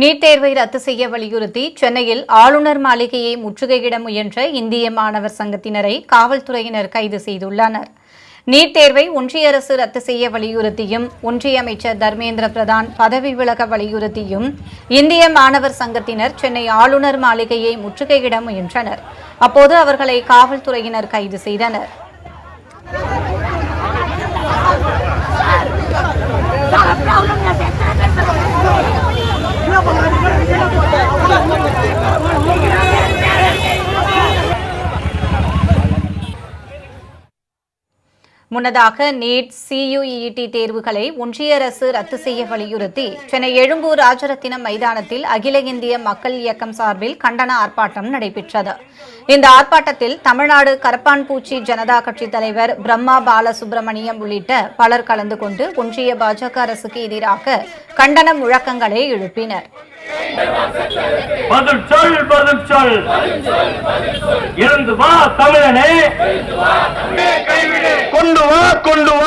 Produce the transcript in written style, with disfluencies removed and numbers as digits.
NEET தேர்வை ரத்து செய்ய வலியுறுத்தி சென்னையில் ஆளுநர் மாளிகையை முற்றுகையிட முயன்ற இந்திய மாணவர் சங்கத்தினரை காவல்துறையினர் கைது செய்துள்ளனர். நீட் தேர்வை ஒன்றிய அரசு ரத்து செய்ய வலியுறுத்தியும் ஒன்றிய அமைச்சர் தர்மேந்திர பிரதான் பதவி விலக வலியுறுத்தியும் இந்திய மாணவர் சங்கத்தினர் சென்னை ஆளுநர் மாளிகையை முற்றுகையிட முயன்றனர். அப்போது அவர்களை காவல்துறையினர் கைது செய்தனர். முன்னதாக நீட் CUET தேர்வுகளை ஒன்றிய அரசு ரத்து செய்ய வலியுறுத்தி சென்னை எழும்பூர் ராஜரத்தினம் மைதானத்தில் அகில இந்திய மக்கள் இயக்கம் சார்பில் கண்டன ஆர்ப்பாட்டம் நடைபெற்றது. இந்த ஆர்ப்பாட்டத்தில் தமிழ்நாடு கரப்பான்பூச்சி ஜனதா கட்சி தலைவர் பிரம்மா பாலசுப்ரமணியம் உள்ளிட்ட பலர் கலந்து கொண்டு ஒன்றிய பாஜக அரசுக்கு எதிராக கண்டன முழக்கங்களை எழுப்பினர். பதில் சொல், பதில் சொல், எழுந்து வா தமிழனே, கொண்டு வா, கொண்டு வா.